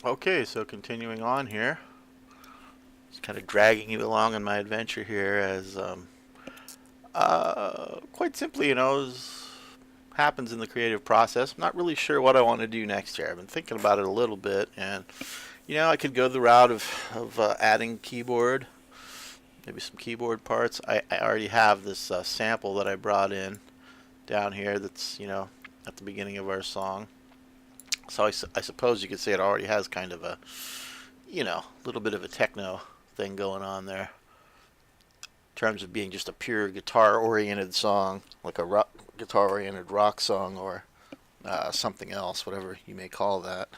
Okay, so continuing on here, just kind of dragging you along on my adventure here as quite simply, as happens in the creative process. I'm not really sure what I want to do next year. I've been thinking about it a little bit, and I could go the route of adding keyboard, maybe some keyboard parts. I already have this sample that I brought in down here that's at the beginning of our song. So I suppose you could say it already has kind of a little bit of a techno thing going on there in terms of being just a pure guitar-oriented song, like a guitar-oriented rock song or something else, whatever you may call that.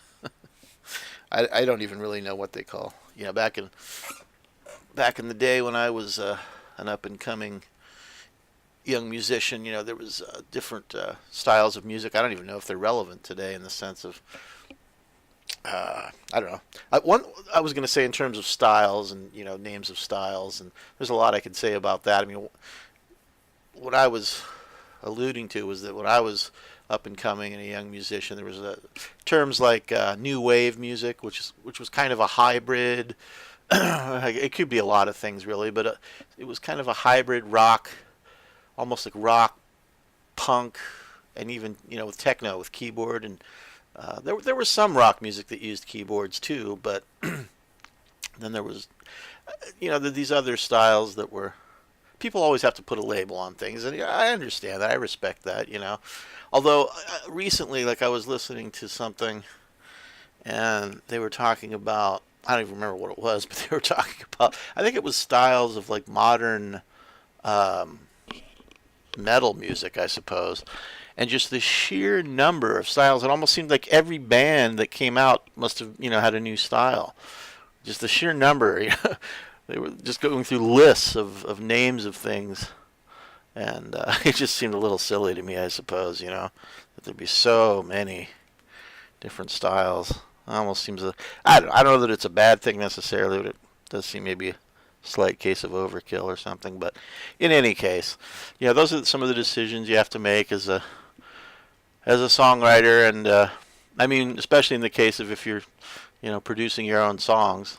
I don't even really know what they call. Back in the day when I was an up-and-coming young musician, there was different styles of music. I don't even know if they're relevant today in the sense of I don't know. I was going to say in terms of styles and names of styles, and there's a lot I could say about that. I mean, what I was alluding to was that when I was up and coming and a young musician, there was terms like new wave music, which was kind of a hybrid. It could be a lot of things really, but it was kind of a hybrid rock, almost like rock punk, and even with techno with keyboard and there was some rock music that used keyboards too, but then there was these other styles that were people always have to put a label on things, and I understand that. I respect that. Although recently, like I was listening to something, and they were talking about I don't even remember what it was, but they were talking about I think it was styles of like modern um, metal music, I suppose, and just the sheer number of styles. It almost seemed like every band that came out must have had a new style. Just the sheer number. They were just going through lists of names of things, and it just seemed a little silly to me, I suppose. That there'd be so many different styles. It almost seems I don't know that it's a bad thing necessarily, but it does seem maybe a slight case of overkill or something. But in any case, those are some of the decisions you have to make as a songwriter, and I mean, especially in the case of if you're, producing your own songs,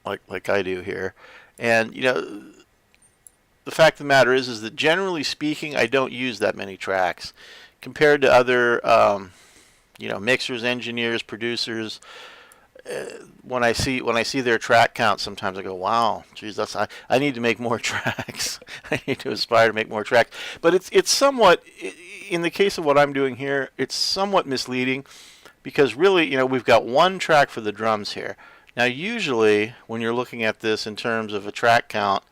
like I do here, and the fact of the matter is that generally speaking, I don't use that many tracks compared to other, mixers, engineers, producers. When I see their track count, sometimes I go, "Wow, geez, I need to make more tracks. I need to aspire to make more tracks." But it's somewhat, in the case of what I'm doing here, it's somewhat misleading because really, we've got one track for the drums here. Now, usually, when you're looking at this in terms of a track count,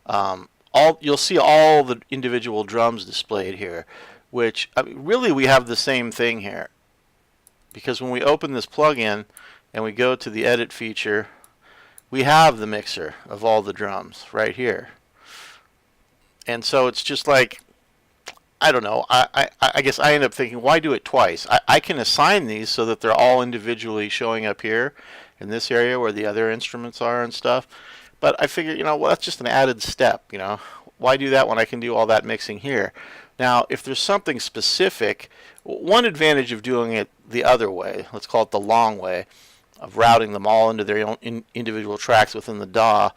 all you'll see all the individual drums displayed here, which I mean, really we have the same thing here because when we open this plugin and we go to the edit feature, we have the mixer of all the drums right here. And so it's just like, I don't know. I guess I end up thinking, why do it twice? I can assign these so that they're all individually showing up here in this area where the other instruments are and stuff. But I figure, well, that's just an added step. Why do that when I can do all that mixing here? Now, if there's something specific, one advantage of doing it the other way, let's call it the long way, of routing them all into their own individual tracks within the DAW,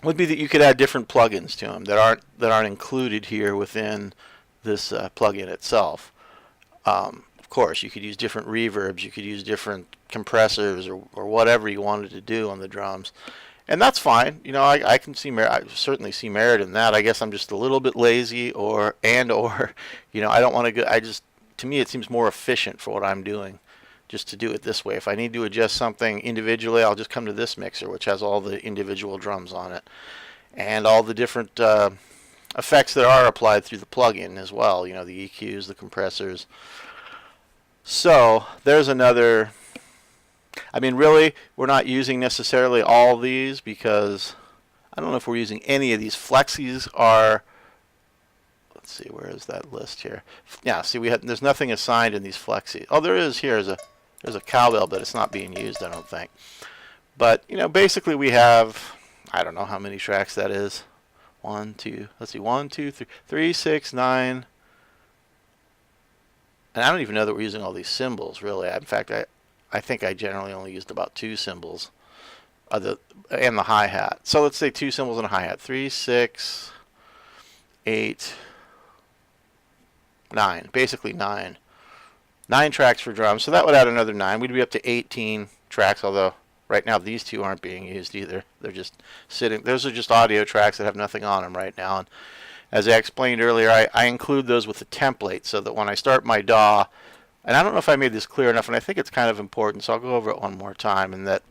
would be that you could add different plugins to them that aren't included here within this plugin itself. Of course, you could use different reverbs, you could use different compressors, or whatever you wanted to do on the drums, and that's fine. I can see I certainly see merit in that. I guess I'm just a little bit lazy, or I don't want to go. To me, it seems more efficient for what I'm doing just to do it this way. If I need to adjust something individually, I'll just come to this mixer, which has all the individual drums on it and all the different effects that are applied through the plugin as well. The EQs, the compressors. So there's another. I mean, really, we're not using necessarily all these because I don't know if we're using any of these. Flexes are. Let's see, where is that list here? Yeah, see, there's nothing assigned in these flexes. Oh, there is here. There's a cowbell, but it's not being used, I don't think. But, basically we have, I don't know how many tracks that is. Let's see, 1, 2, 3, 3, 6, 9. And I don't even know that we're using all these symbols, really. In fact, I think I generally only used about 2 cymbals, and the hi-hat. So let's say 2 cymbals and a hi-hat. 3, 6, 8, 9. Basically 9. 9 tracks for drums. So that would add another 9. We'd be up to 18 tracks, although right now these 2 aren't being used either. They're just sitting. Those are just audio tracks that have nothing on them right now. And as I explained earlier, I include those with the template so that when I start my DAW, and I don't know if I made this clear enough, and I think it's kind of important, so I'll go over it one more time, and that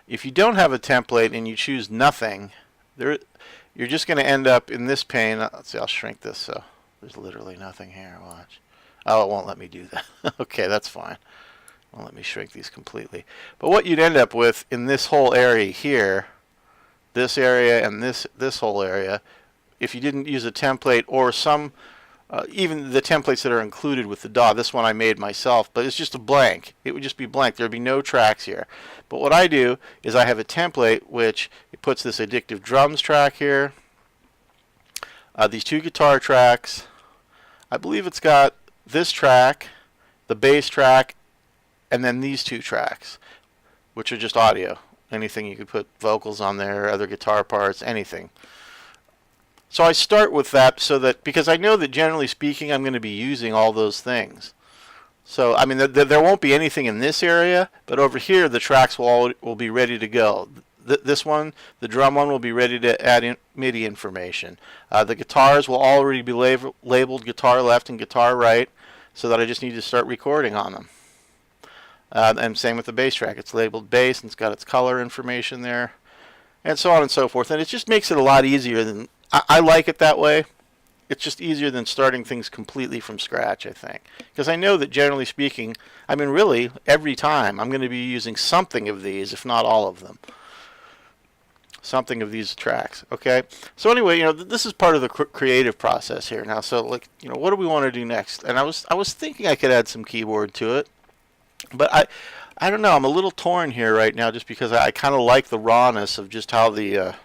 if you don't have a template and you choose nothing, you're just going to end up in this pane. Let's see, I'll shrink this so there's literally nothing here. Watch. Oh, it won't let me do that. Okay, that's fine. Won't let me shrink these completely. But what you'd end up with in this whole area here, this area and this whole area, if you didn't use a template or some, even the templates that are included with the DAW, this one I made myself, but it's just a blank. It would just be blank. There would be no tracks here. But what I do is I have a template which it puts this addictive drums track here, these 2 guitar tracks. I believe it's got this track, the bass track, and then these 2 tracks, which are just audio. Anything you could put vocals on there, other guitar parts, anything. So I start with that so that, because I know that generally speaking I'm going to be using all those things. So I mean there won't be anything in this area, but over here the tracks will be ready to go. This one, the drum one, will be ready to add in MIDI information. The guitars will already be labeled guitar left and guitar right, so that I just need to start recording on them. And same with the bass track. It's labeled bass and it's got its color information there, and so on and so forth. And it just makes it a lot easier than, I like it that way. It's just easier than starting things completely from scratch, I think. Because I know that generally speaking, I mean really, every time I'm going to be using something of these, if not all of them. Something of these tracks, okay? So anyway, you know, this is part of the creative process here now. So like, you know, what do we want to do next? And I was thinking I could add some keyboard to it. But I don't know, I'm a little torn here right now just because I kind of like the rawness of just how the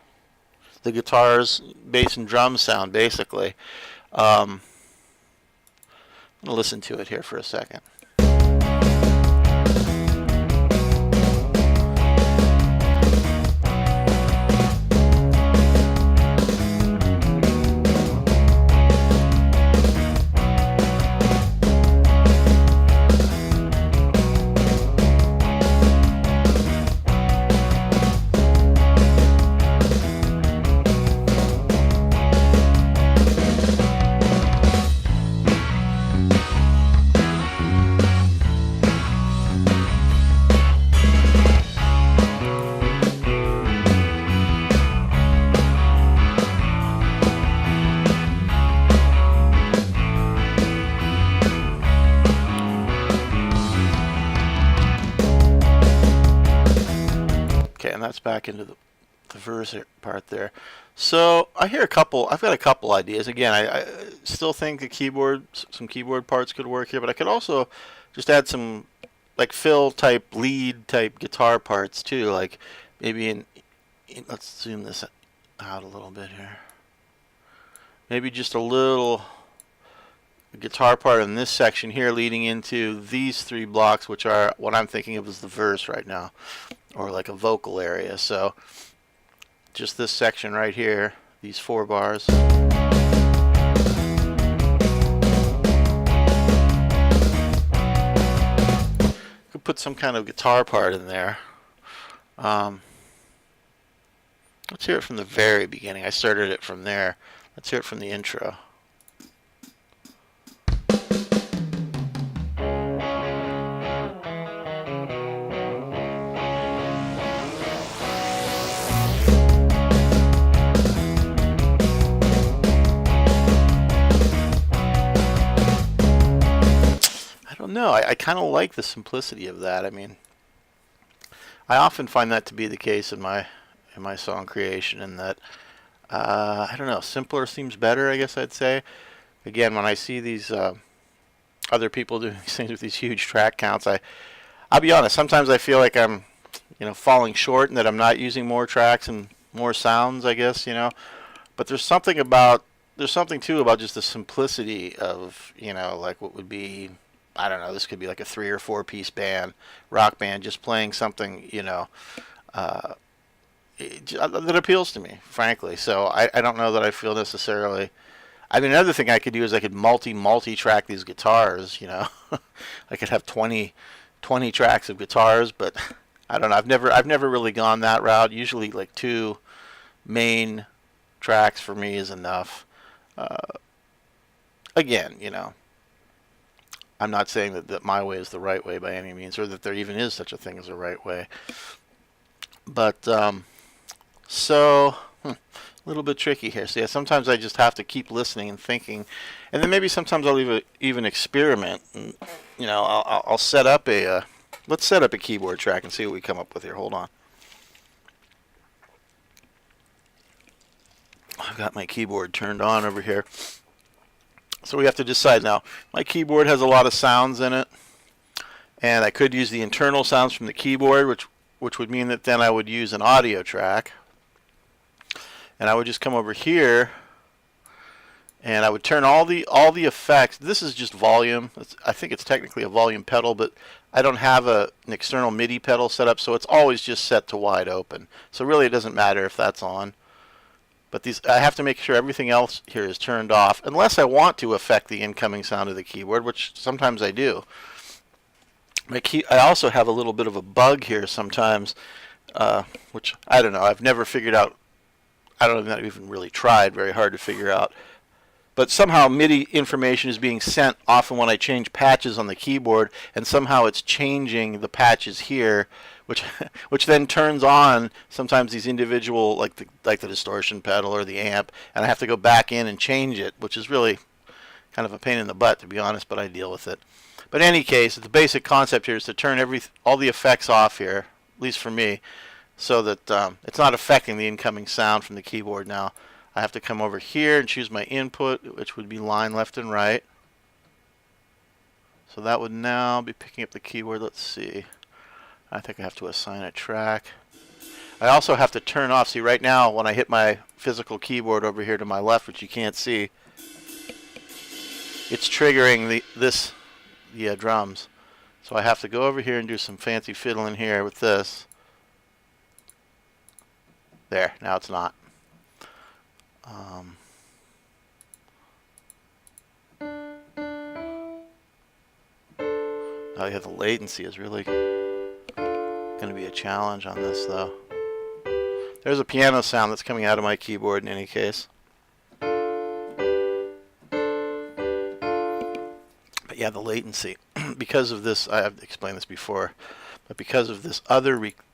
guitars, bass, and drums sound, basically. I'm going to listen to it here for a second. And that's back into the verse part there. So I've got a couple ideas. Again, I still think some keyboard parts could work here, but I could also just add some like fill type, lead type guitar parts too. Like maybe let's zoom this out a little bit here. Maybe just a little guitar part in this section here leading into these 3 blocks, which are what I'm thinking of as the verse right now, or like a vocal area. So just this section right here, these 4 bars. Could put some kind of guitar part in there. Let's hear it from the very beginning. I started it from there. Let's hear it from the intro. No, I kind of like the simplicity of that. I mean, I often find that to be the case in my song creation, and that I don't know, simpler seems better, I guess I'd say. Again, when I see these other people doing these things with these huge track counts, I'll be honest, sometimes I feel like I'm, you know, falling short and that I'm not using more tracks and more sounds, I guess, you know. But there's something too about just the simplicity of, you know, like what would be I don't know, this could be like a 3 or 4 piece band, rock band, just playing something, that appeals to me, frankly. So I don't know that I feel necessarily. I mean, another thing I could do is I could multi-track these guitars. I could have 20 tracks of guitars, but I don't know. I've never really gone that route. Usually, like 2 main tracks for me is enough. Again, I'm not saying that my way is the right way by any means, or that there even is such a thing as a right way. But a little bit tricky here. So yeah, sometimes I just have to keep listening and thinking, and then maybe sometimes I'll even experiment. And, I'll set up let's set up a keyboard track and see what we come up with here. Hold on. I've got my keyboard turned on over here. So we have to decide now. My keyboard has a lot of sounds in it, and I could use the internal sounds from the keyboard, which would mean that then I would use an audio track. And I would just come over here, and I would turn all the effects. This is just volume. I think it's technically a volume pedal, but I don't have an external MIDI pedal set up, so it's always just set to wide open. So really, it doesn't matter if that's on. But I have to make sure everything else here is turned off, unless I want to affect the incoming sound of the keyboard, which sometimes I do. I also have a little bit of a bug here sometimes, which I don't know. I've never figured out. I don't know if I've even really tried very hard to figure out. But somehow MIDI information is being sent often when I change patches on the keyboard, and somehow it's changing the patches here, which then turns on sometimes these individual, like the distortion pedal or the amp, and I have to go back in and change it, which is really kind of a pain in the butt, to be honest, but I deal with it. But in any case, the basic concept here is to turn all the effects off here, at least for me, so that it's not affecting the incoming sound from the keyboard. Now I have to come over here and choose my input, which would be line left and right. So that would now be picking up the keyboard. Let's see. I think I have to assign a track. I also have to turn off. See, right now when I hit my physical keyboard over here to my left, which you can't see, it's triggering the drums. So I have to go over here and do some fancy fiddling here with this. There, now it's not. Oh yeah, the latency is really going to be a challenge on this, though. There's a piano sound that's coming out of my keyboard in any case. But yeah, the latency. Because of this, I have explained this before, but because of this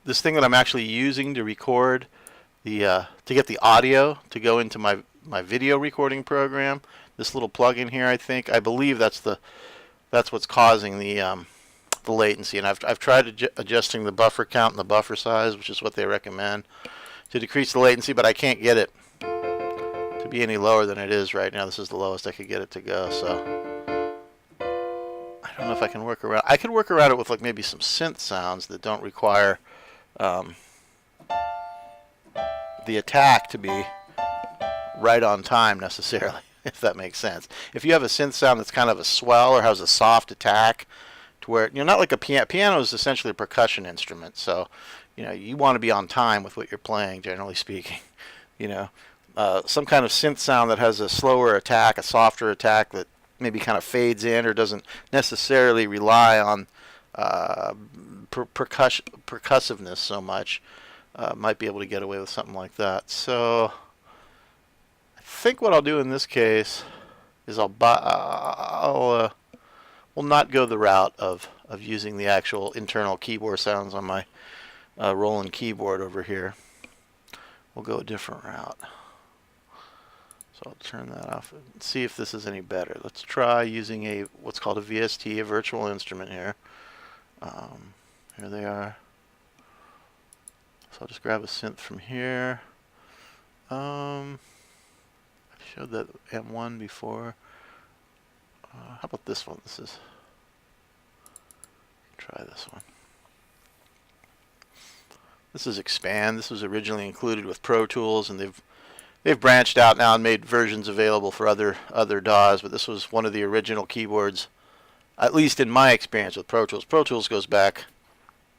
this thing that I'm actually using to record to get the audio to go into my video recording program, this little plug-in here, I believe that's what's causing the latency. And I've tried adjusting the buffer count and the buffer size, which is what they recommend, to decrease the latency, but I can't get it to be any lower than it is right now. This is the lowest I could get it to go, so I don't know if I can work around. I could work around it with like maybe some synth sounds that don't require the attack to be right on time necessarily, if that makes sense. If you have a synth sound that's kind of a swell or has a soft attack, to where not like a piano. Piano is essentially a percussion instrument, so you want to be on time with what you're playing, generally speaking. Some kind of synth sound that has a slower attack, a softer attack that maybe kind of fades in or doesn't necessarily rely on percussiveness so much, might be able to get away with something like that. So I think what I'll do in this case is we'll not go the route of using the actual internal keyboard sounds on my Roland keyboard over here. We'll go a different route. So I'll turn that off and see if this is any better. Let's try using what's called a VST, a virtual instrument here. Here they are. So I'll just grab a synth from here. I showed that M1 before. How about this one? Try this one. This is Expand. This was originally included with Pro Tools, and they've branched out now and made versions available for other DAWs. But this was one of the original keyboards At least in my experience with Pro Tools. Pro Tools goes back,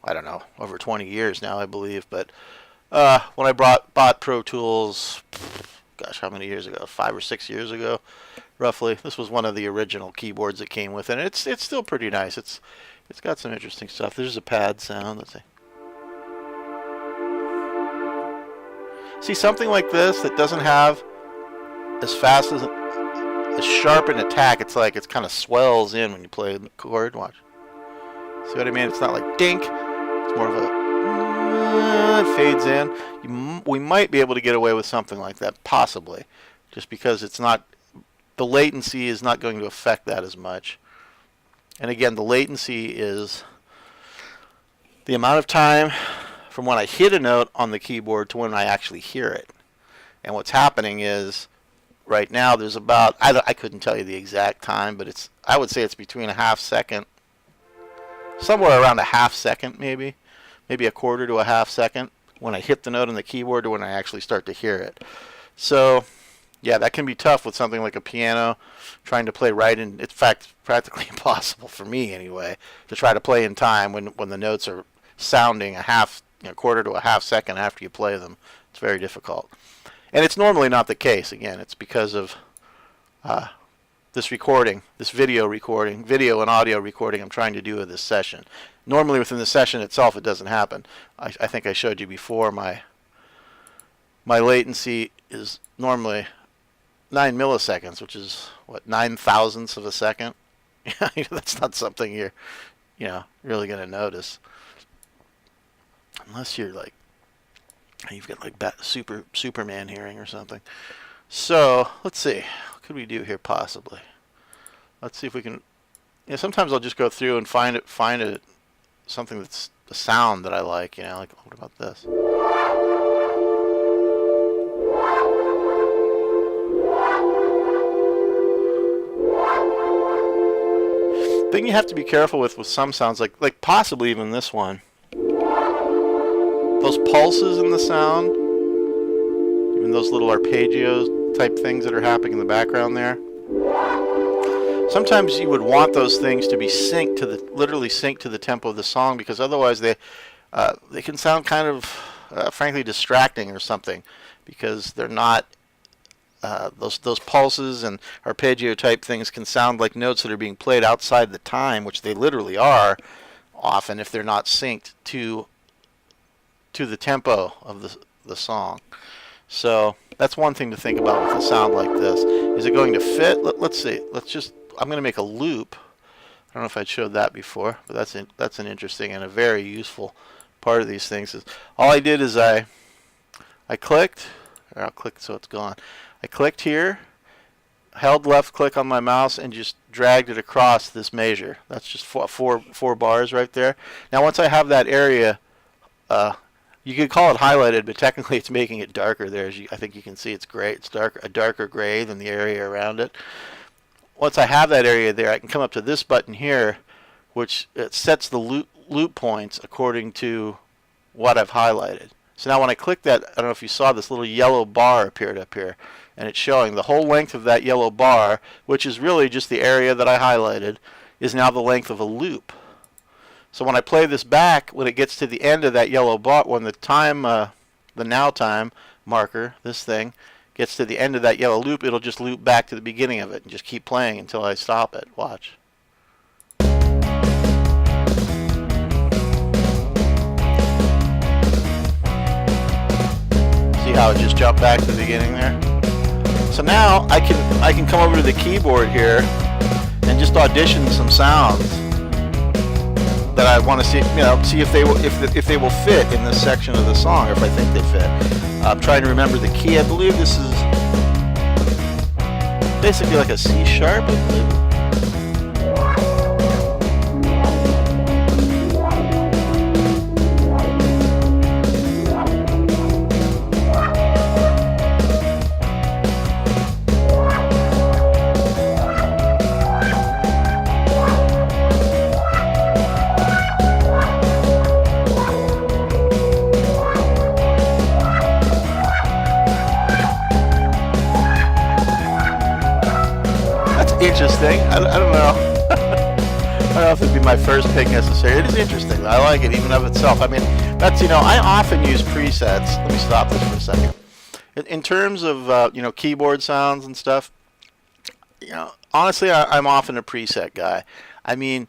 I don't know, over 20 years now, I believe. But when I bought Pro Tools, gosh, how many years ago? 5 or 6 years ago, roughly. This was one of the original keyboards that came with it. And it's still pretty nice. It's got some interesting stuff. There's a pad sound. Let's see. See, something like this that doesn't have as fast as a sharp an attack. It's like it kind of swells in when you play the chord. Watch. See what I mean? It's not like dink. It's more of a it fades in. We might be able to get away with something like that, possibly, just because it's not, the latency is not going to affect that as much. And again, the latency is the amount of time from when I hit a note on the keyboard to when I actually hear it. And what's happening is, right now there's about, I couldn't tell you the exact time, but I would say it's between a half second, somewhere around a half second maybe a quarter to a half second when I hit the note on the keyboard to when I actually start to hear it. So yeah, that can be tough with something like a piano, trying to play right in, in fact, practically impossible for me anyway, to try to play in time when the notes are sounding a quarter to a half second after you play them. It's very difficult. And it's normally not the case. Again, it's because of this recording, this video and audio recording I'm trying to do of this session. Normally within the session itself it doesn't happen. I think I showed you before my latency is normally 9 milliseconds, which is what, 9,000ths of a second. That's not something you're really going to notice. Unless you're like, you've got like Superman hearing or something. So let's see, what could we do here possibly? Let's see if we can. Sometimes I'll just go through and find something that's a sound that I like. Like, what about this? Thing you have to be careful with some sounds, like possibly even this one. Those pulses in the sound, even those little arpeggios type things that are happening in the background there. Sometimes you would want those things to be literally synced to the tempo of the song, because otherwise they can sound kind of frankly distracting or something, because they're not those pulses and arpeggio type things can sound like notes that are being played outside the time, which they literally are often if they're not synced to the tempo of the song. So that's one thing to think about with a sound like this. Is it going to fit? Let's see. I'm going to make a loop. I don't know if I showed that before, but that's an interesting and a very useful part of these things. All I did is I clicked, or I'll click so it's gone. I clicked here, held left click on my mouse, and just dragged it across this measure. That's just four bars right there. Now once I have that area, you could call it highlighted, but technically it's making it darker there. I think you can see it's gray. It's a darker gray than the area around it. Once I have that area there, I can come up to this button here, which sets the loop points according to what I've highlighted. So now when I click that, I don't know if you saw this little yellow bar appeared up here, and it's showing the whole length of that yellow bar, which is really just the area that I highlighted, is now the length of a loop. So when I play this back, when it gets to the end of that yellow bar, when the now time marker, this thing, gets to the end of that yellow loop, it'll just loop back to the beginning of it and just keep playing until I stop it. Watch. See how it just jumped back to the beginning there? So now I can come over to the keyboard here and just audition some sounds that I want to see, see if they will fit in this section of the song, or if I think they fit. I'm trying to remember the key. I believe this is basically like a C sharp, I believe. Interesting. my first pick necessarily. It is interesting. I like it even of itself. I mean, that's, I often use presets. Let me stop this for a second. In terms of, keyboard sounds and stuff, honestly, I'm often a preset guy. I mean,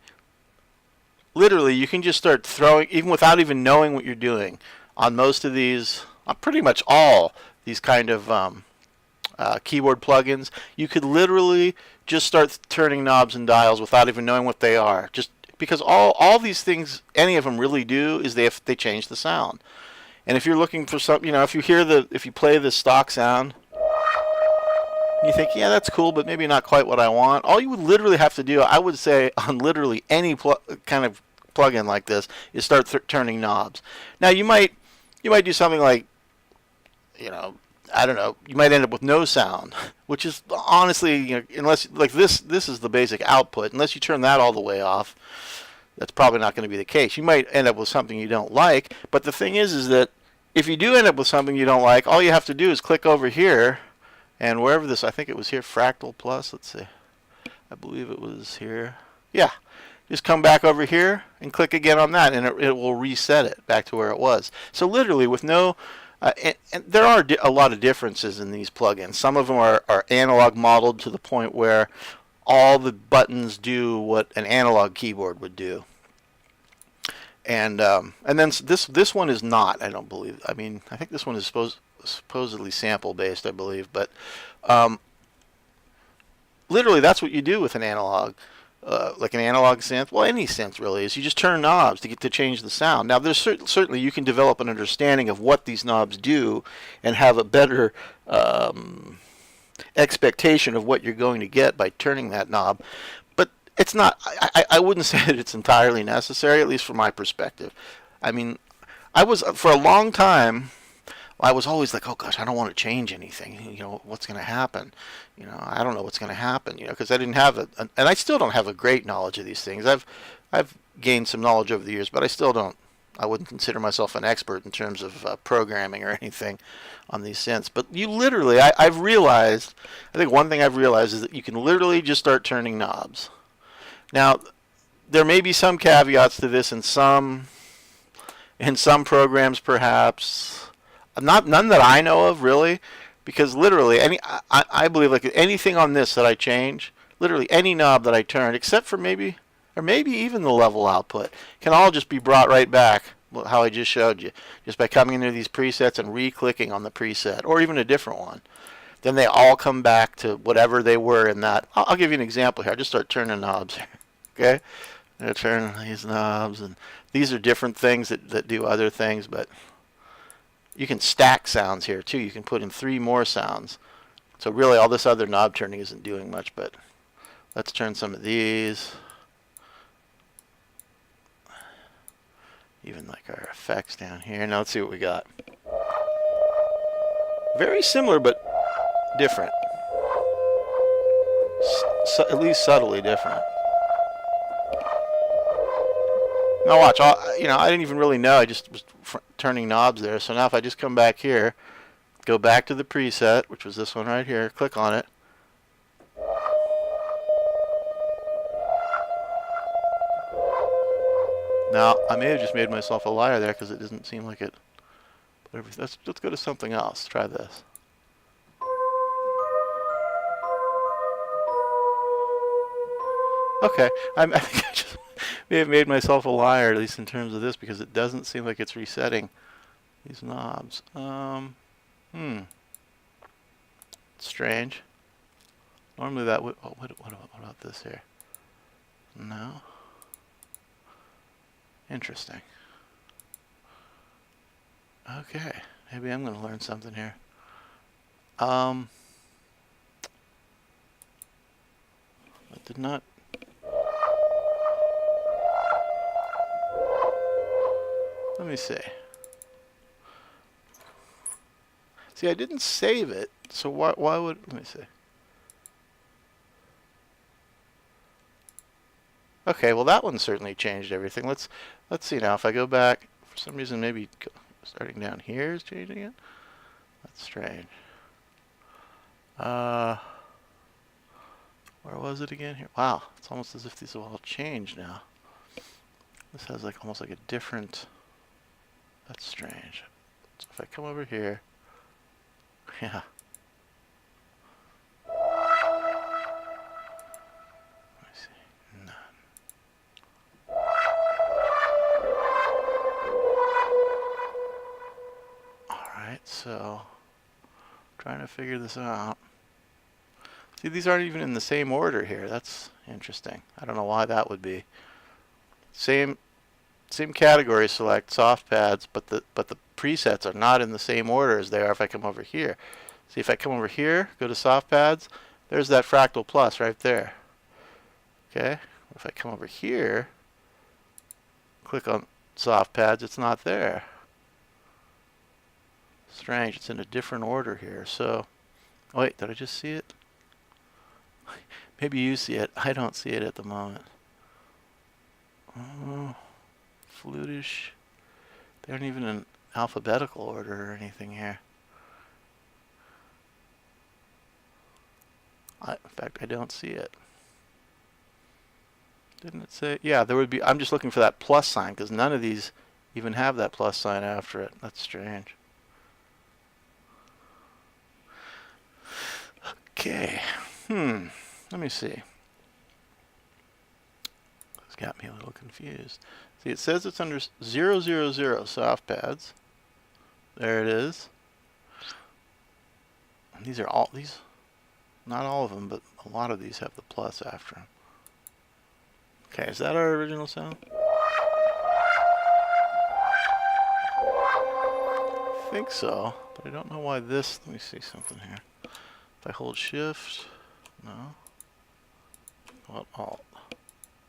literally, you can just start throwing, even without even knowing what you're doing, on most of these, on pretty much all these kind of keyboard plugins. You could literally just start turning knobs and dials without even knowing what they are. Just because all these things, any of them really do, is they change the sound. And if you're looking for some, if you play the stock sound, you think, yeah, that's cool, but maybe not quite what I want. All you would literally have to do, I would say, on literally any kind of plugin like this, is start turning knobs. Now you might do something like, I don't know, you might end up with no sound, which is honestly, unless, like this is the basic output. Unless you turn that all the way off, that's probably not going to be the case. You might end up with something you don't like, but the thing is that if you do end up with something you don't like, all you have to do is click over here, and wherever this, I think it was here, Fractal Plus, let's see, I believe it was here, yeah, just come back over here and click again on that, and it will reset it back to where it was. So literally with no, and there are a lot of differences in these plugins. Some of them are analog modeled to the point where all the buttons do what an analog keyboard would do. And then this one is not, I don't believe. I mean, I think this one is supposedly sample based, I believe, but literally that's what you do with an analog, like an analog synth. Well, any synth really is. You just turn knobs to get to change the sound. Now, there's certainly you can develop an understanding of what these knobs do and have a better expectation of what you're going to get by turning that knob. But it's not. I wouldn't say that it's entirely necessary, at least from my perspective. I mean, for a long time, I was always like, oh gosh, I don't want to change anything. What's going to happen? I don't know what's going to happen. Because I didn't have and I still don't have a great knowledge of these things. I've gained some knowledge over the years, but I still don't. I wouldn't consider myself an expert in terms of programming or anything on these synths. But you literally, I've realized. I think one thing I've realized is that you can literally just start turning knobs. Now, there may be some caveats to this in some programs, perhaps. None that I know of, really, because literally I believe like anything on this that I change, literally any knob that I turn, except for maybe even the level output, can all just be brought right back, how I just showed you, just by coming into these presets and re-clicking on the preset, or even a different one. Then they all come back to whatever they were in that. I'll give you an example here. I'll just start turning knobs here, okay? I'm going to turn these knobs, and these are different things that do other things, but you can stack sounds here too. You can put in 3 more sounds. So really all this other knob turning isn't doing much, but let's turn some of these. Even like our effects down here. Now let's see what we got. Very similar but different. At least subtly different. Now watch, I didn't even really know. I just was turning knobs there. So now if I just come back here, go back to the preset, which was this one right here, click on it. Now, I may have just made myself a liar there because it doesn't seem like it. But let's go to something else. Try this. Okay, I think I just may have made myself a liar, at least in terms of this, because it doesn't seem like it's resetting these knobs. Strange. Normally that would. Oh, what about this here? No. Interesting. Okay, maybe I'm going to learn something here. I did not. Let me see. See, I didn't save it, so why would, let me see. Okay, well that one certainly changed everything. Let's see now. If I go back, for some reason maybe starting down here is changing it. That's strange. Where was it again here? Wow, it's almost as if these have all changed now. This has like almost like a different, that's strange. So if I come over here, yeah. Let me see, none. Alright, so, trying to figure this out. See, these aren't even in the same order here. That's interesting. I don't know why that would be. Same category select, soft pads, but the presets are not in the same order as they are if I come over here. See, if I come over here, go to soft pads, there's that fractal plus right there. Okay, if I come over here, click on soft pads, it's not there. Strange, it's in a different order here. So, wait, did I just see it? Maybe you see it. I don't see it at the moment. Oh, flutish. They aren't even in alphabetical order or anything here. In fact, I don't see it. Didn't it say? Yeah, there would be. I'm just looking for that plus sign because none of these even have that plus sign after it. That's strange. Okay. Let me see. It's got me a little confused. See, it says it's under 000 soft pads. There it is. And these are all these. Not all of them, but a lot of these have the plus after them. Okay, is that our original sound? I think so, but I don't know why this. Let me see something here. If I hold shift, no. What, alt?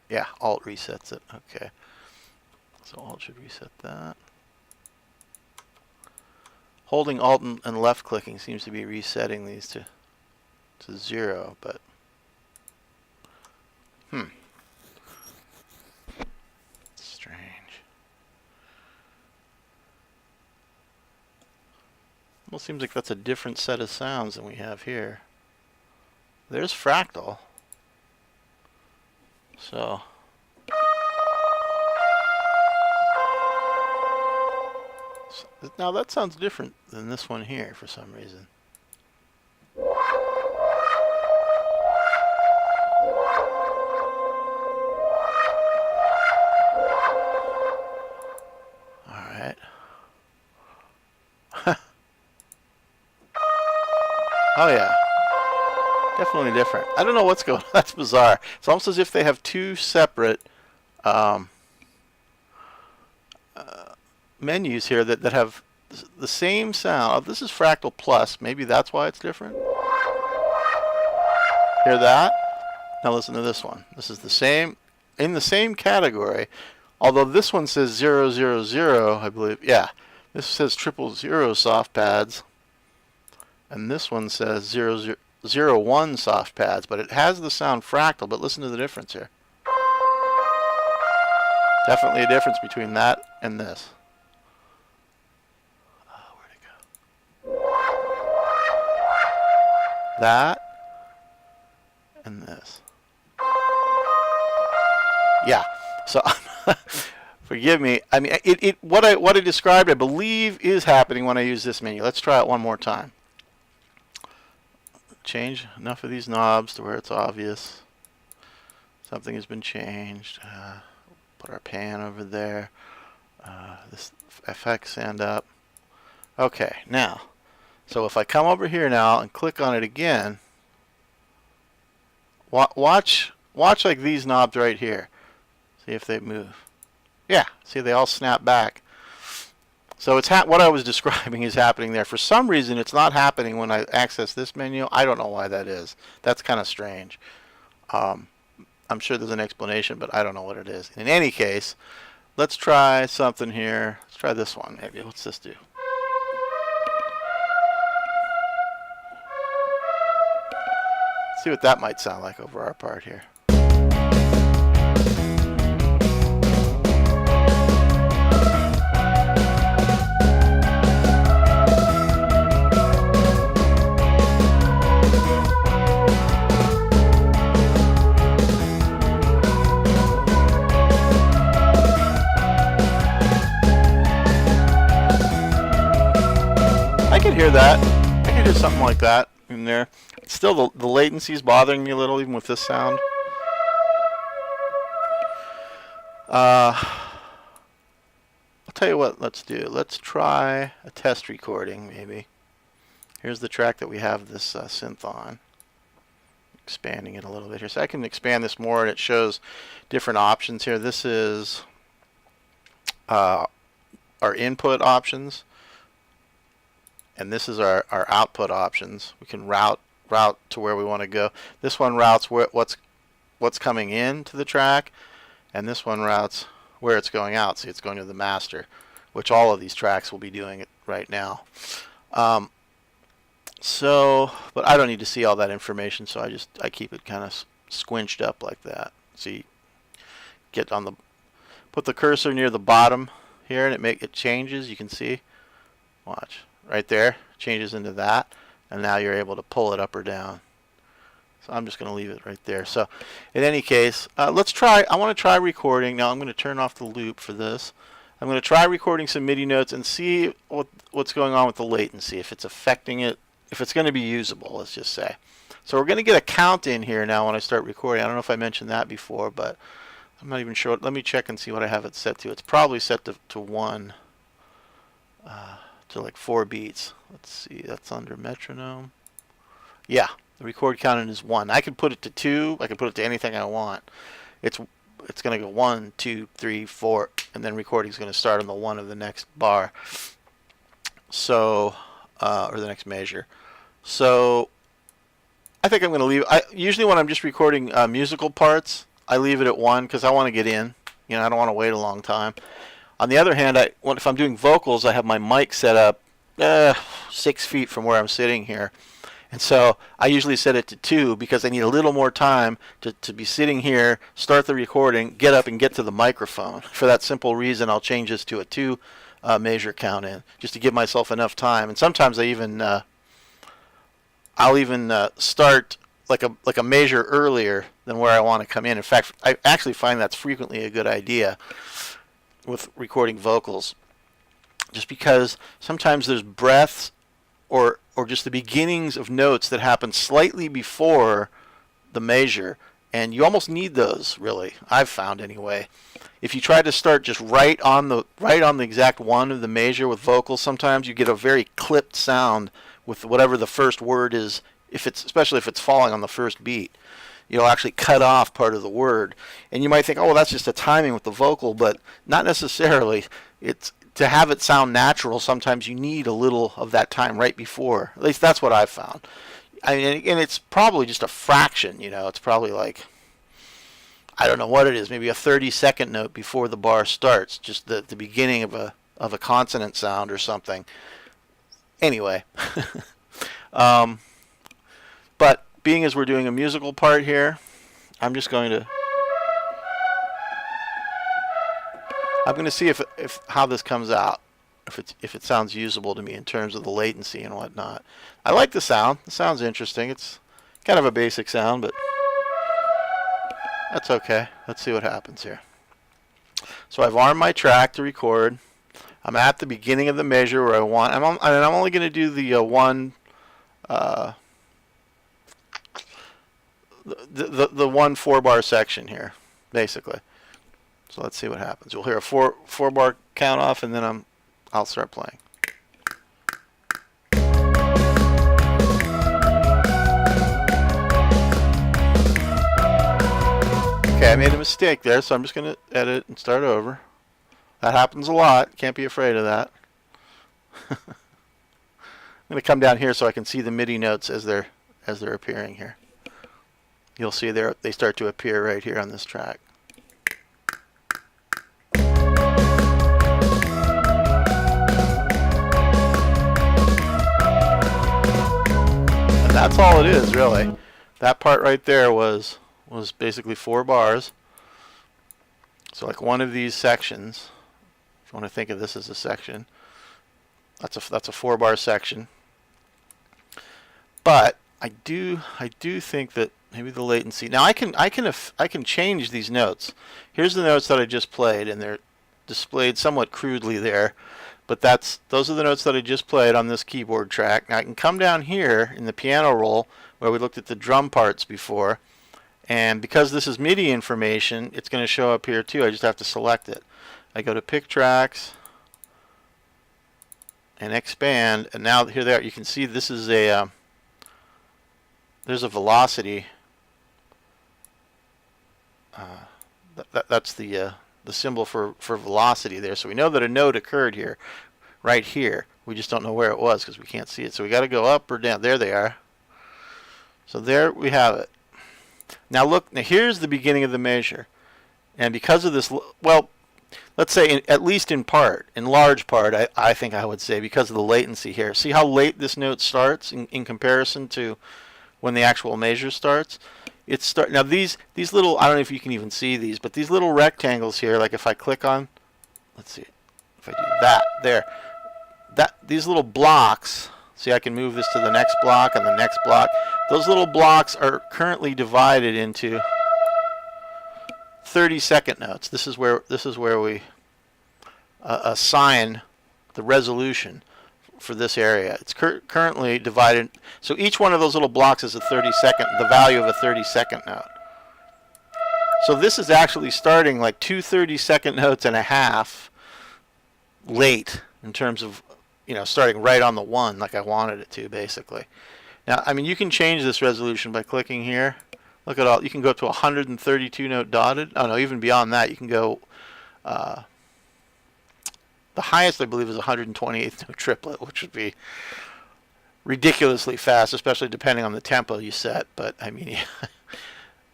Yeah, alt resets it. Okay. So alt should reset that. Holding alt and left clicking seems to be resetting these to 0, but strange. Well, seems like that's a different set of sounds than we have here. There's fractal. So now that sounds different than this one here for some reason. Alright. Oh yeah. Definitely different. I don't know what's going on. That's bizarre. It's almost as if they have two separate menus here that have the same sound. Oh, this is Fractal Plus. Maybe that's why it's different. Hear that? Now listen to this one. This is the same, in the same category, although this one says 000, I believe. Yeah, this says 000 soft pads, and this one says 01 soft pads, but it has the sound fractal. But listen to the difference here. Definitely a difference between that and this. Where'd it go? That and this. Yeah. So forgive me. I mean, what I described, I believe, is happening when I use this menu. Let's try it one more time. Change enough of these knobs to where it's obvious something has been changed. Put our pan over there. This FX end up. Okay, now, so if I come over here now and click on it again, watch like these knobs right here. See if they move. Yeah, see, they all snap back. So it's what I was describing is happening there. For some reason, it's not happening when I access this menu. I don't know why that is. That's kind of strange. I'm sure there's an explanation, but I don't know what it is. In any case, let's try something here. Let's try this one, maybe. What's this do? See what that might sound like over our part here. could hear that. I could hear something like that in there. Still, the latency is bothering me a little, even with this sound. I'll tell you what, let's do. Let's try a test recording, maybe. Here's the track that we have this synth on. Expanding it a little bit here. So I can expand this more, and it shows different options here. This is our input options, and this is our output options. We can route to where we want to go. This one routes what's coming into the track, and this one routes where it's going out. See, it's going to the master, which all of these tracks will be doing it right now. But I don't need to see all that information, so I keep it kind of squinched up like that. See, put the cursor near the bottom here, and it changes. You can see, watch right there, changes into that, and now you're able to pull it up or down. So I'm just going to leave it right there. So in any case, let's try. I want to try recording. Now I'm going to turn off the loop for this. I'm going to try recording some MIDI notes and see what's going on with the latency, if it's affecting it, if it's going to be usable, let's just say. So we're going to get a count in here now when I start recording. I don't know if I mentioned that before, but I'm not even sure. Let me check and see what I have it set to. It's probably set to 1, to like 4 beats. Let's see, that's under metronome. Yeah, the record count is 1. I can put it to 2. I can put it to anything I want. It's going to go 1, 2, 3, 4, and then recording is going to start on the 1 of the next bar. So, or the next measure. So I think I'm going to leave. Usually when I'm just recording musical parts, I leave it at 1 because I want to get in. You know, I don't want to wait a long time. On the other hand, if I'm doing vocals, I have my mic set up 6 feet from where I'm sitting here. And so I usually set it to 2 because I need a little more time to be sitting here, start the recording, get up and get to the microphone. For that simple reason, I'll change this to a 2 measure count in, just to give myself enough time. And sometimes I'll even start like a measure earlier than where I want to come in. In fact, I actually find that's frequently a good idea with recording vocals, just because sometimes there's breaths or just the beginnings of notes that happen slightly before the measure, and you almost need those, really, I've found anyway. If you try to start just right on the exact 1 of the measure with vocals, sometimes you get a very clipped sound with whatever the first word is, especially if it's falling on the first beat. You'll actually cut off part of the word, and you might think, oh, well, that's just a timing with the vocal, but not necessarily. It's to have it sound natural. Sometimes you need a little of that time right before. At least that's what I've found. I mean, and it's probably just a fraction. You know, it's probably like, I don't know what it is, maybe a 30-second note before the bar starts, just the beginning of a consonant sound or something. Anyway, but being as we're doing a musical part here, I'm going to see if how this comes out, if it sounds usable to me in terms of the latency and whatnot. I like the sound. The sound's interesting. It's kind of a basic sound, but that's okay. Let's see what happens here. So I've armed my track to record. I'm at the beginning of the measure where I want. I'm only going to do the 1, the 1 4-bar section here, basically. So let's see what happens. You'll hear a 4-bar count off, and then I'll start playing. Okay, I made a mistake there, so I'm just going to edit and start over. That happens a lot. Can't be afraid of that. I'm going to come down here so I can see the MIDI notes as they're appearing here. You'll see they start to appear right here on this track. And that's all it is, really. That part right there was basically 4 bars. So like one of these sections, if you want to think of this as a section, that's a 4-bar section. But I do think that maybe the latency. Now I can change these notes. Here's the notes that I just played, and they're displayed somewhat crudely there. But those are the notes that I just played on this keyboard track. Now I can come down here in the piano roll where we looked at the drum parts before, and because this is MIDI information, it's going to show up here too. I just have to select it. I go to Pick Tracks and expand, and now here they are. You can see this is a there's a velocity. That's the symbol for velocity there. So we know that a note occurred here, right here. We just don't know where it was because we can't see it. So we got to go up or down. There they are. So there we have it. Now look, now here's the beginning of the measure. And because of this, well, let's say at least in part, in large part, I think I would say because of the latency here. See how late this note starts in comparison to when the actual measure starts? Now these little, I don't know if you can even see these, but these little rectangles here, like if I click on, let's see, if I do that, there, these little blocks, see I can move this to the next block and the next block. Those little blocks are currently divided into 30-second notes. This is where we assign the resolution for this area. It's currently divided, so each one of those little blocks is the value of a 30-second note. So this is actually starting like 2 30-second notes and a half late in terms of, starting right on the one like I wanted it to, basically. Now, I mean, you can change this resolution by clicking here. Look at all, you can go up to 132 note dotted. Oh no, even beyond that, you can go, the highest I believe is 128th note triplet, which would be ridiculously fast, especially depending on the tempo you set. But I mean,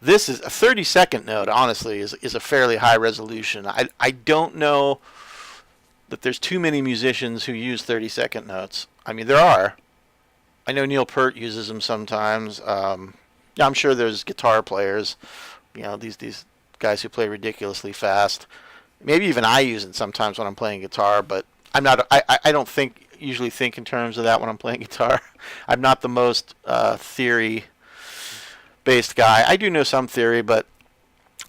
this is a 30-second note, honestly, is a fairly high resolution. I don't know that there's too many musicians who use 30-second notes. I mean, there are. I know Neil Peart uses them sometimes. I'm sure there's guitar players, these guys who play ridiculously fast. Maybe even I use it sometimes when I'm playing guitar, but I'm not. I don't usually think in terms of that when I'm playing guitar. I'm not the most theory-based guy. I do know some theory, but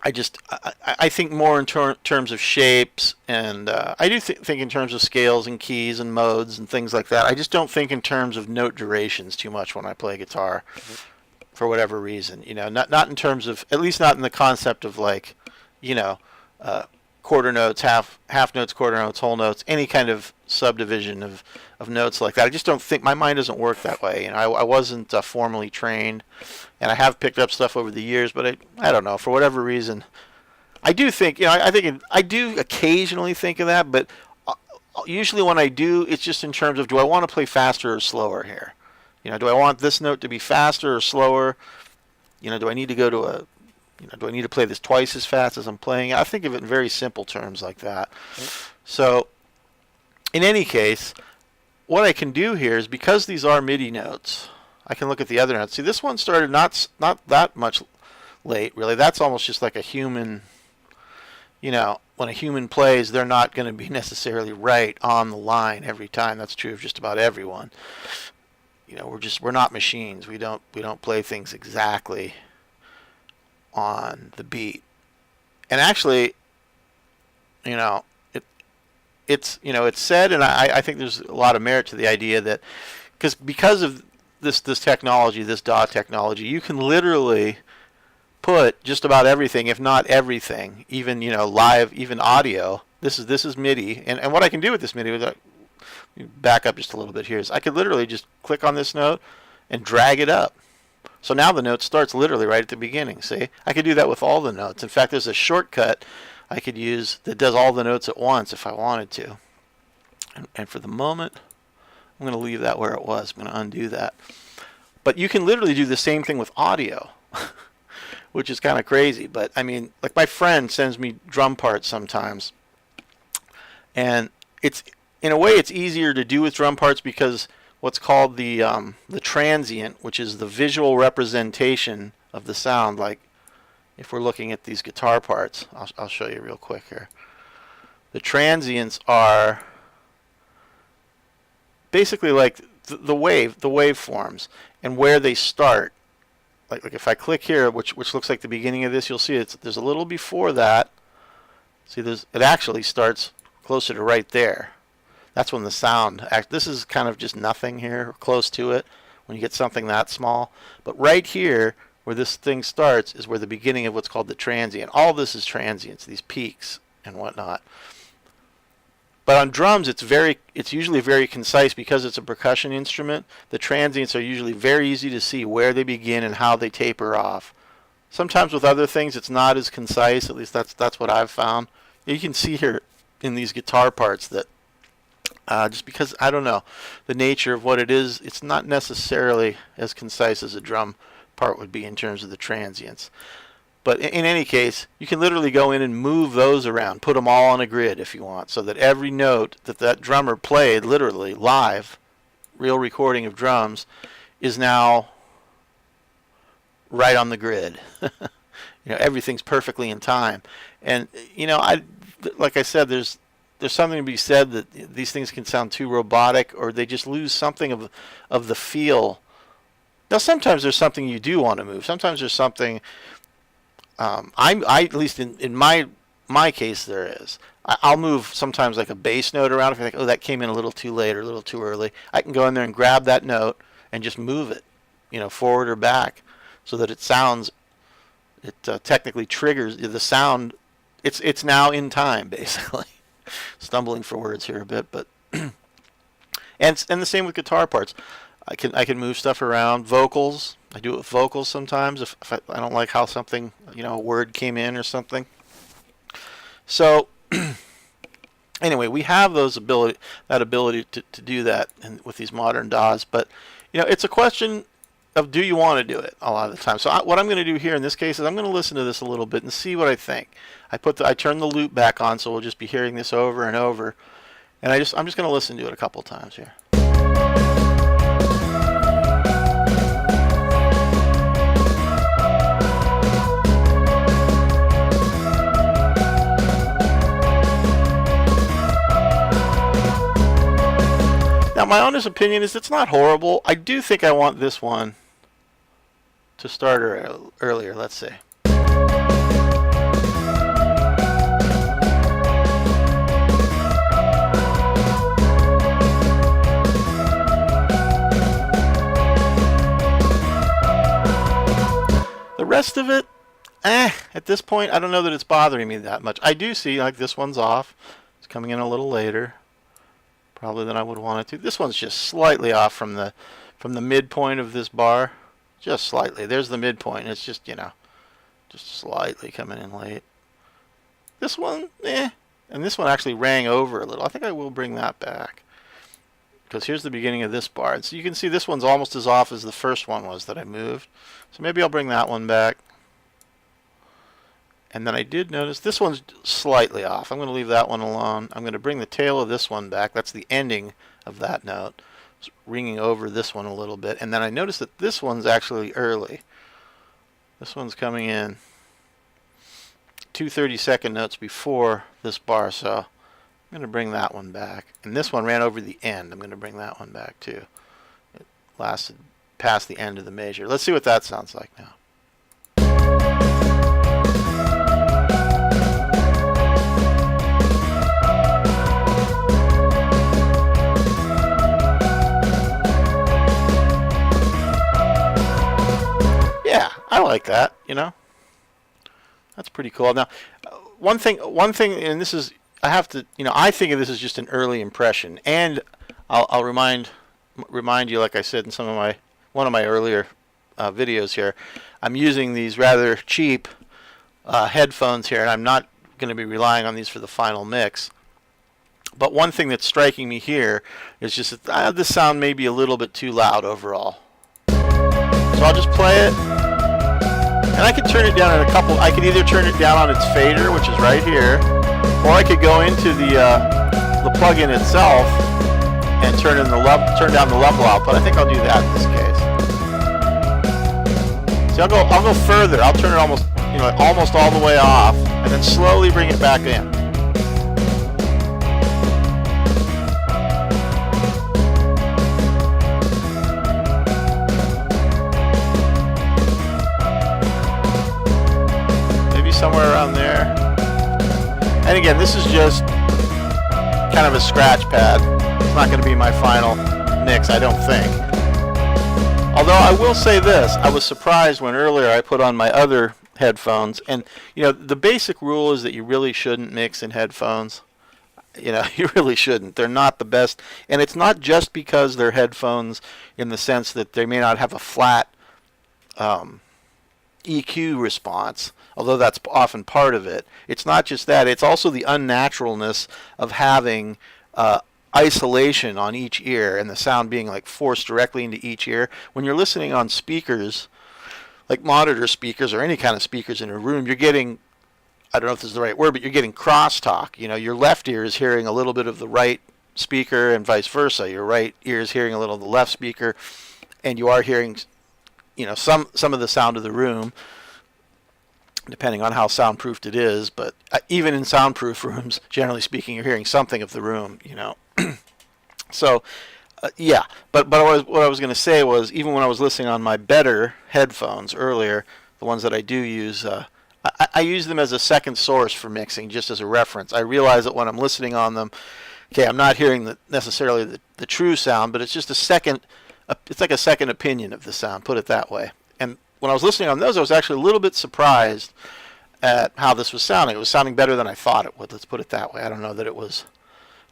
I think more in terms of shapes, and I do think in terms of scales and keys and modes and things like that. I just don't think in terms of note durations too much when I play guitar, for whatever reason. Not in terms of, at least not in the concept of like, quarter notes, half notes, quarter notes, whole notes, any kind of subdivision of notes like that. I just don't think, my mind doesn't work that way. I wasn't formally trained, and I have picked up stuff over the years, but I don't know, for whatever reason. I do think, I do occasionally think of that, but usually when I do, it's just in terms of, do I want to play faster or slower here? Do I want this note to be faster or slower? Do I need to go to do I need to play this twice as fast as I'm playing? I think of it in very simple terms like that. So, in any case, what I can do here is, because these are MIDI notes, I can look at the other notes. See, this one started not that much late, really. That's almost just like a human, when a human plays, they're not going to be necessarily right on the line every time. That's true of just about everyone. We're not machines. We don't play things exactly on the beat. And actually, it's said, and I think there's a lot of merit to the idea that because of this technology, this DAW technology, you can literally put just about everything, if not everything, even live, even audio. This is MIDI, and what I can do with this MIDI, back up just a little bit here, is I could literally just click on this note and drag it up. So now the note starts literally right at the beginning. See, I could do that with all the notes. In fact, there's a shortcut I could use that does all the notes at once if I wanted to. And for the moment, I'm going to leave that where it was. I'm going to undo that. But you can literally do the same thing with audio, which is kind of crazy. But I mean, like, my friend sends me drum parts sometimes, and in a way it's easier to do with drum parts because what's called the transient, which is the visual representation of the sound. Like if we're looking at these guitar parts, I'll show you real quick here. The transients are basically like the waveforms, and where they start. Like if I click here, which looks like the beginning of this, you'll see there's a little before that. See, it actually starts closer to right there. That's when the sound this is kind of just nothing here, or close to it, when you get something that small. But right here where this thing starts is where the beginning of what's called the transient. All this is transients, these peaks and whatnot. But on drums, it's usually very concise because it's a percussion instrument. The transients are usually very easy to see where they begin and how they taper off. Sometimes with other things, it's not as concise. At least that's what I've found. You can see here in these guitar parts that just because, I don't know, the nature of what it is, it's not necessarily as concise as a drum part would be in terms of the transients. But in any case, you can literally go in and move those around, put them all on a grid if you want, so that every note that drummer played, literally live, real recording of drums, is now right on the grid. Everything's perfectly in time. And like I said, there's something to be said that these things can sound too robotic, or they just lose something of the feel. Now, sometimes there's something you do want to move. Sometimes there's something. At least in my case, there is. I'll move sometimes like a bass note around if I think, oh, that came in a little too late or a little too early. I can go in there and grab that note and just move it, forward or back, so that it sounds. It technically triggers the sound. It's now in time, basically. Stumbling for words here a bit, but and the same with guitar parts. I can move stuff around. Vocals, I do it with vocals sometimes if I don't like how something, a word came in or something. So anyway, we have that ability to do that with these modern DAWs, but it's a question of, do you want to do it a lot of the time? So what I'm going to do here in this case is I'm going to listen to this a little bit and see what I think. I turn the loop back on, so we'll just be hearing this over and over, and I'm just going to listen to it a couple times here. Now, my honest opinion is it's not horrible. I do think I want this one to start earlier, let's say. The rest of it, at this point, I don't know that it's bothering me that much. I do see, like, this one's off. It's coming in a little later, probably than I would want it to. This one's just slightly off from the midpoint of this bar. Just slightly. There's the midpoint. It's just, just slightly coming in late. This one, And this one actually rang over a little. I think I will bring that back, because here's the beginning of this bar. So you can see this one's almost as off as the first one was that I moved. So maybe I'll bring that one back. And then I did notice this one's slightly off. I'm going to leave that one alone. I'm going to bring the tail of this one back. That's the ending of that note. It's ringing over this one a little bit. And then I noticed that this one's actually early. This one's coming in 2 30-second notes before this bar. So I'm going to bring that one back. And this one ran over the end. I'm going to bring that one back too. It lasted past the end of the measure. Let's see what that sounds like now. Yeah, I like that, That's pretty cool. Now, one thing, and this is, I have to, I think of this as just an early impression, and I'll remind you, like I said in one of my earlier videos here, I'm using these rather cheap headphones here, and I'm not going to be relying on these for the final mix. But one thing that's striking me here is just that this sound may be a little bit too loud overall. So I'll just play it. And I could turn it down at I could either turn it down on its fader, which is right here, or I could go into the plug-in itself and turn down the level output. I think I'll do that in this case. See, I'll go further. I'll turn it almost all the way off, and then slowly bring it back in. Somewhere around there. And again, this is just kind of a scratch pad. not going to be my final mix, I don't think. Although I will say this, I was surprised when earlier I put on my other headphones, and the basic rule is that you really shouldn't mix in headphones. You really shouldn't. They're not the best, and it's not just because they're headphones in the sense that they may not have a flat EQ response, although that's often part of it. It's not just that, it's also the unnaturalness of having isolation on each ear and the sound being like forced directly into each ear. When you're listening on speakers, like monitor speakers or any kind of speakers in a room, you're getting, I don't know if this is the right word, but you're getting crosstalk. Your left ear is hearing a little bit of the right speaker and vice versa. Your right ear is hearing a little of the left speaker, and you are hearing some of the sound of the room, depending on how soundproofed it is. But even in soundproof rooms, generally speaking, you're hearing something of the room. So yeah. But what I was going to say was, even when I was listening on my better headphones earlier, the ones that I do use, I use them as a second source for mixing, just as a reference. I realize that when I'm listening on them, okay, I'm not hearing necessarily the true sound, but it's just a second. It's like a second opinion of the sound, put it that way. And when I was listening on those, I was actually a little bit surprised at how this was sounding. It was sounding better than I thought it would, let's put it that way. I don't know that it was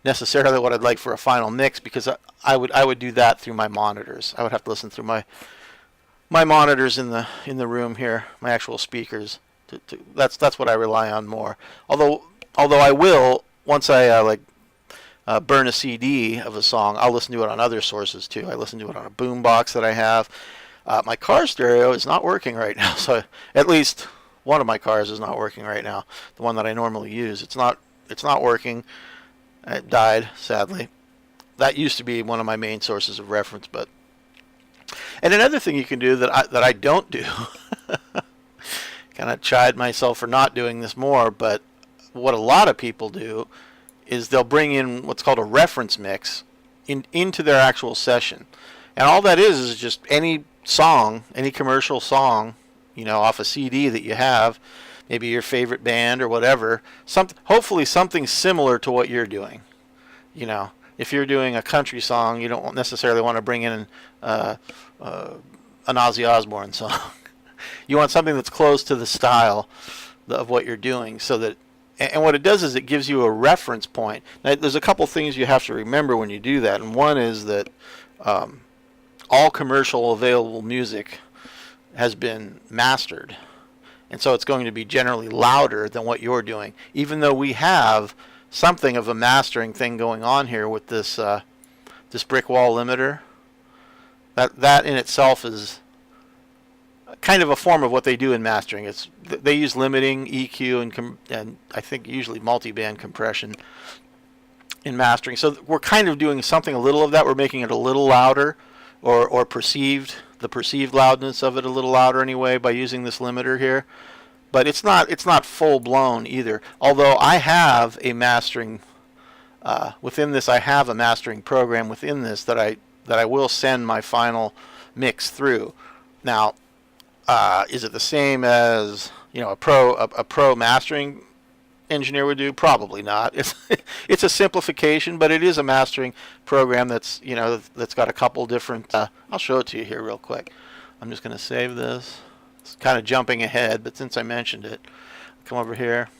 necessarily what I'd like for a final mix, because I would do that through my monitors. I would have to listen through my monitors in the room here, my actual speakers. That's what I rely on more. Although I will, once I burn a CD of a song, I'll listen to it on other sources too. I listen to it on a boom box that I have. My car stereo is not working right now, so at least one of my cars is not working right now. The one that I normally use, it's not working. It died, sadly. That used to be one of my main sources of reference. And another thing you can do that I don't do, kind of chide myself for not doing this more, but what a lot of people do is they'll bring in what's called a reference mix into their actual session. And all that is just any song, any commercial song, off a CD that you have, maybe your favorite band or whatever, hopefully something similar to what you're doing. If you're doing a country song, you don't necessarily want to bring in an Ozzy Osbourne song. You want something that's close to the style of what you're doing, so that, and what it does is it gives you a reference point. Now, there's a couple things you have to remember when you do that, and one is that all commercial available music has been mastered, and so it's going to be generally louder than what you're doing, even though we have something of a mastering thing going on here with this brick wall limiter. That in itself is kind of a form of what they do in mastering. They use limiting, EQ, and I think usually multi-band compression in mastering. So we're kind of doing something a little of that. We're making it a little louder, or the perceived loudness of it a little louder anyway, by using this limiter here. But it's not full blown either. Although I have a mastering within this, I have a mastering program within this that I will send my final mix through. Now, is it the same as a pro mastering engineer would do? Probably not. It's a simplification, but it is a mastering program that's got a couple different. I'll show it to you here real quick. I'm just going to save this. It's kind of jumping ahead, but since I mentioned it, come over here.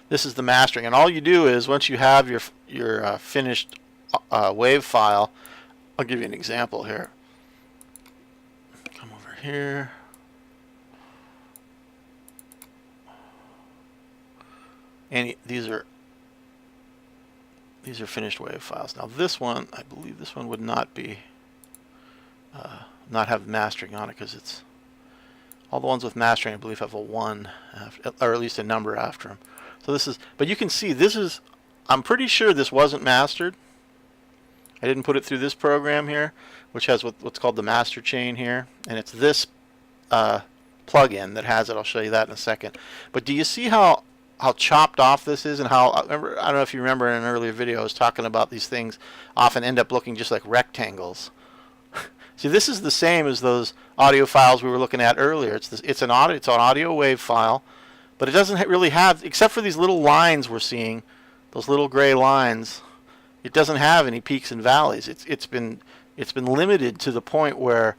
This is the mastering, and all you do is, once you have your finished wave file, I'll give you an example here. Come over here. And these are finished wave files. Now this one, I believe this one would not have mastering on it, because it's all the ones with mastering, I believe, have a 1 after, or at least a number after them. So this is, but you can see this is, I'm pretty sure this wasn't mastered. I didn't put it through this program here, which has what's called the master chain here, and it's this plug-in that has it. I'll show you that in a second. But do you see how chopped off this is, and how, I don't know if you remember in an earlier video I was talking about these things often end up looking just like rectangles. See, this is the same as those audio files we were looking at earlier. It's an audio wave file, but it doesn't really have, except for these little lines we're seeing, those little gray lines. It doesn't have any peaks and valleys. It's been limited to the point where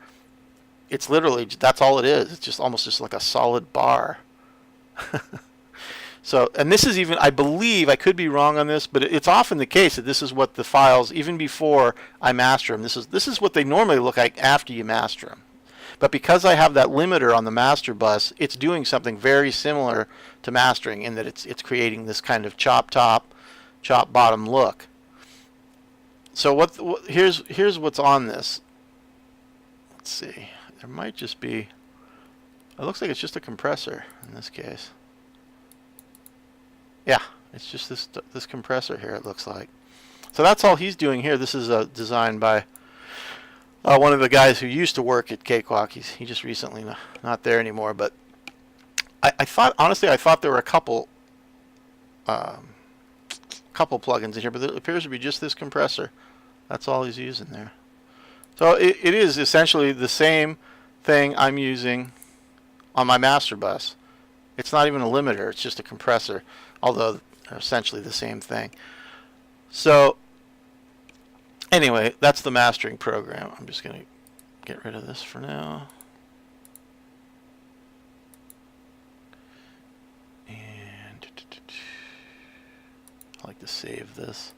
it's literally, that's all it is. It's just almost just like a solid bar. So, and this is even, I believe, I could be wrong on this, but it's often the case that this is what the files, even before I master them, this is what they normally look like after you master them. But because I have that limiter on the master bus, it's doing something very similar to mastering in that it's creating this kind of chop top, chop bottom look. So here's what's on this. Let's see. There might just be, it looks like it's just a compressor in this case. Yeah, it's just this compressor here, it looks like. So that's all he's doing here. This is designed by one of the guys who used to work at Cakewalk. He just recently not there anymore. But I thought, honestly, I thought there were a couple plugins in here, but it appears to be just this compressor. That's all he's using there. So it is essentially the same thing I'm using on my master bus. It's not even a limiter, it's just a compressor, although they're essentially the same thing. So anyway, that's the mastering program. I'm just going to get rid of this for now. And I like to save this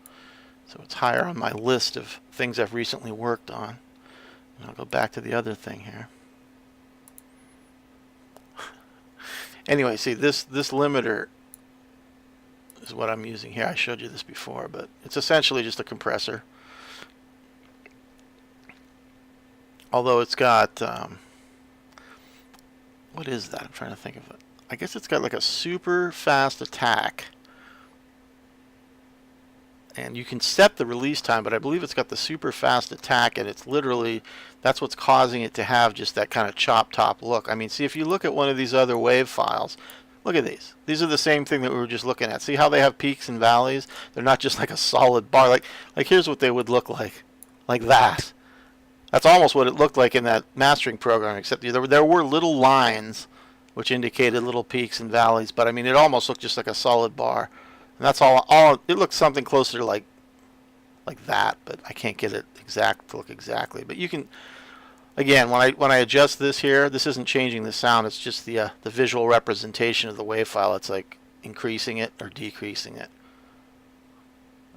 so it's higher on my list of things I've recently worked on. And I'll go back to the other thing here. Anyway, see, this limiter is what I'm using here. I showed you this before, but it's essentially just a compressor. Although it's got, what is that? I'm trying to think of it. I guess it's got like a super fast attack. And you can set the release time, but I believe it's got the super fast attack, and it's literally, that's what's causing it to have just that kind of chop top look. I mean, see, if you look at one of these other WAV files, look at these. These are the same thing that we were just looking at. See how they have peaks and valleys? They're not just like a solid bar. Like here's what they would look like that. That's almost what it looked like in that mastering program, except there were little lines which indicated little peaks and valleys, but I mean, it almost looked just like a solid bar. And that's all it looks something closer to like that, but I can't get it to look exactly. But you can, again, when I adjust this here, this isn't changing the sound, it's just the visual representation of the WAV file. It's like increasing it or decreasing it.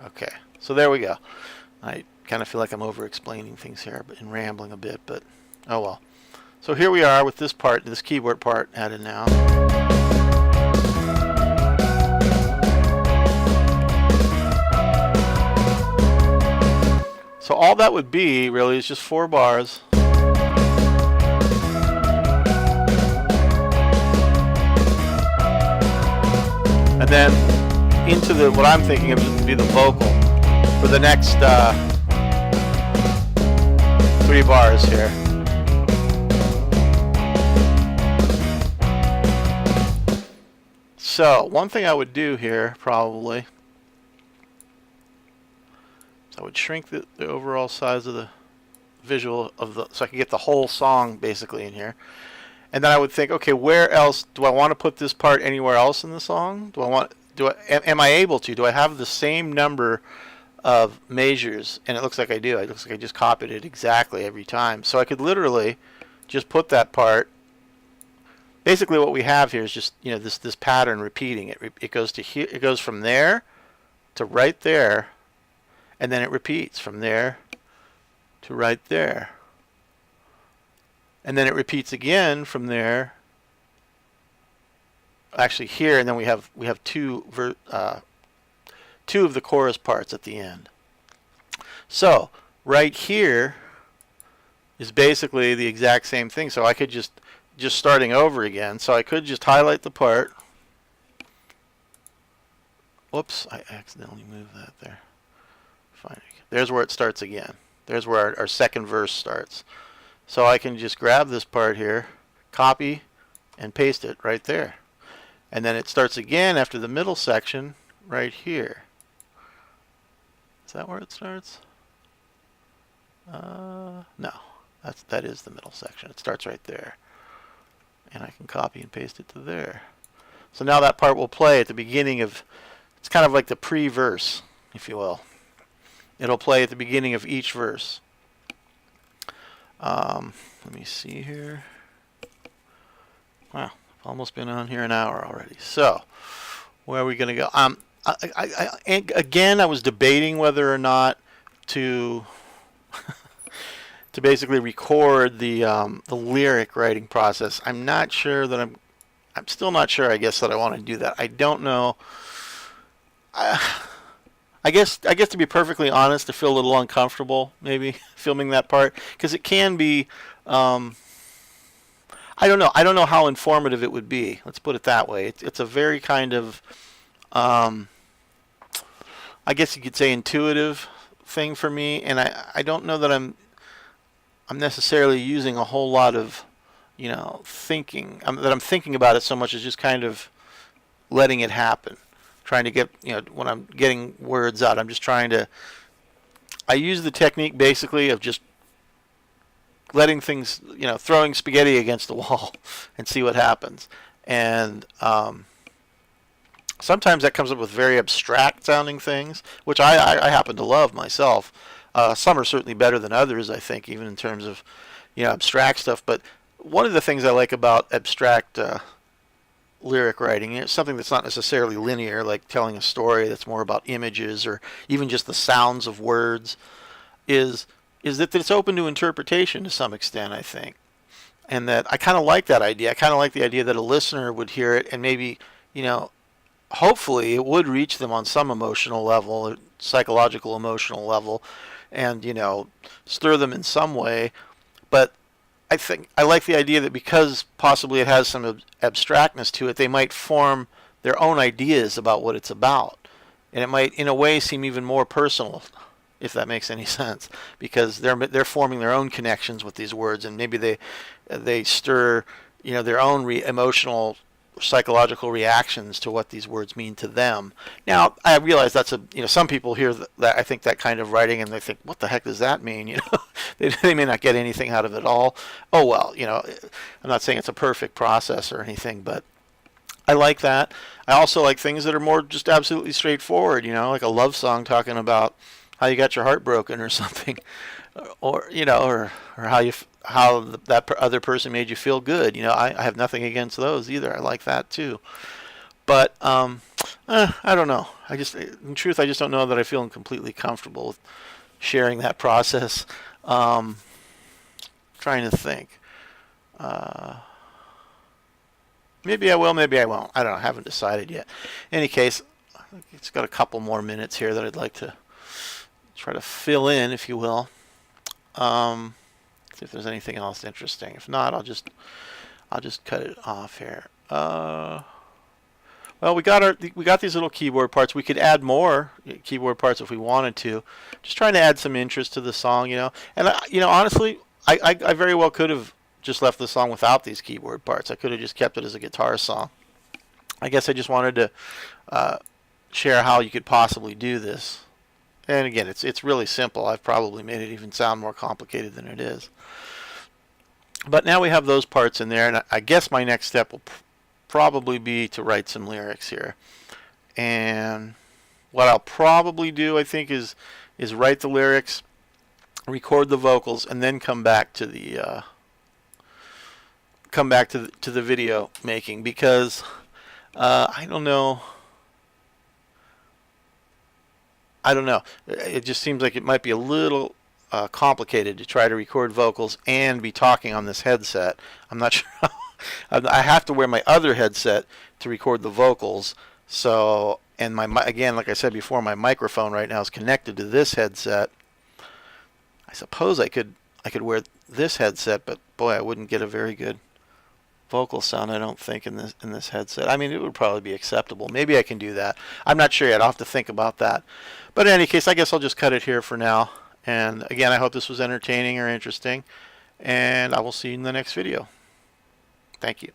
Okay, so there we go. I kind of feel like I'm over explaining things here and rambling a bit, but oh well. So here we are with this part, this keyboard part added now. So all that would be really is just 4 bars. And then into what I'm thinking of to be the vocal for the next 3 bars here. So one thing I would do here probably, I would shrink the overall size of the visual so I could get the whole song basically in here. And then I would think, okay, where else do I want to put this part anywhere else in the song? Am I able to? Do I have the same number of measures? And it looks like I do. It looks like I just copied it exactly every time. So I could literally just put that part. Basically what we have here is just, you know, this pattern repeating. It goes to here, it goes from there to right there. And then it repeats from there to right there. And then it repeats again from there. Actually here, and then we have two of the chorus parts at the end. So right here is basically the exact same thing. So I could just starting over again. So I could just highlight the part. Whoops, I accidentally moved that there. Fine. There's where it starts again. There's where our second verse starts. So I can just grab this part here, copy, and paste it right there. And then it starts again after the middle section right here. Is that where it starts? No, that is the middle section. It starts right there. And I can copy and paste it to there. So now that part will play at the beginning of, it's kind of like the pre-verse, if you will. It'll play at the beginning of each verse. Let me see here. Wow, I've almost been on here an hour already. So, where are we going to go? Again, I was debating whether or not to to basically record the lyric writing process. I'm not sure that I'm still not sure, I guess, that I want to do that. I don't know. I guess to be perfectly honest, I feel a little uncomfortable maybe filming that part, because it can be I don't know. I don't know how informative it would be. Let's put it that way. It's a very kind of I guess you could say intuitive thing for me, and I don't know that I'm necessarily using a whole lot of, you know, thinking, that I'm thinking about it so much as just kind of letting it happen. Trying to get, you know, when I'm getting words out, I'm just trying to, I use the technique basically of just letting things, you know, throwing spaghetti against the wall and see what happens. And sometimes that comes up with very abstract sounding things, which I happen to love myself. Some are certainly better than others, I think, even in terms of, you know, abstract stuff. But one of the things I like about abstract lyric writing, it's something that's not necessarily linear, like telling a story that's more about images or even just the sounds of words, is that it's open to interpretation to some extent, I think. And that I kind of like that idea. I kind of like the idea that a listener would hear it and maybe, you know, hopefully it would reach them on some emotional level, or psychological emotional level, and, you know, stir them in some way. But I think I like the idea that because possibly it has some abstractness to it, they might form their own ideas about what it's about. And it might, in a way, seem even more personal, if that makes any sense, because they're forming their own connections with these words, and maybe they stir, you know, their own emotional, psychological reactions to what these words mean to them. Now, I realize that's you know, some people hear that I think that kind of writing and they think, what the heck does that mean? You know, they may not get anything out of it all. Oh well, you know, I'm not saying it's a perfect process or anything, but I like that. I also like things that are more just absolutely straightforward, you know, like a love song talking about how you got your heart broken or something, or, you know, or how that other person made you feel good. You know, I have nothing against those either. I like that too. But I don't know. In truth, I just don't know that I feel completely comfortable with sharing that process. Trying to think. Maybe I will, maybe I won't. I don't know. I haven't decided yet. In any case, it's got a couple more minutes here that I'd like to try to fill in, if you will. See if there's anything else interesting. If not, I'll just cut it off here. Well, we got these little keyboard parts. We could add more keyboard parts if we wanted to. Just trying to add some interest to the song, you know. And you know, honestly, I very well could have just left the song without these keyboard parts. I could have just kept it as a guitar song. I guess I just wanted to share how you could possibly do this. And again, it's really simple. I've probably made it even sound more complicated than it is. But now we have those parts in there, and I guess my next step will probably be to write some lyrics here. And what I'll probably do, I think, is write the lyrics, record the vocals, and then come back to the video making, because I don't know. It just seems like it might be a little complicated to try to record vocals and be talking on this headset. I'm not sure. I have to wear my other headset to record the vocals. So, and again, like I said before, my microphone right now is connected to this headset. I suppose I could wear this headset, but boy, I wouldn't get a very good vocal sound, I don't think, in this headset. I mean, it would probably be acceptable. Maybe I can do that. I'm not sure yet. I'll have to think about that. But in any case, I guess I'll just cut it here for now. And again, I hope this was entertaining or interesting. And I will see you in the next video. Thank you.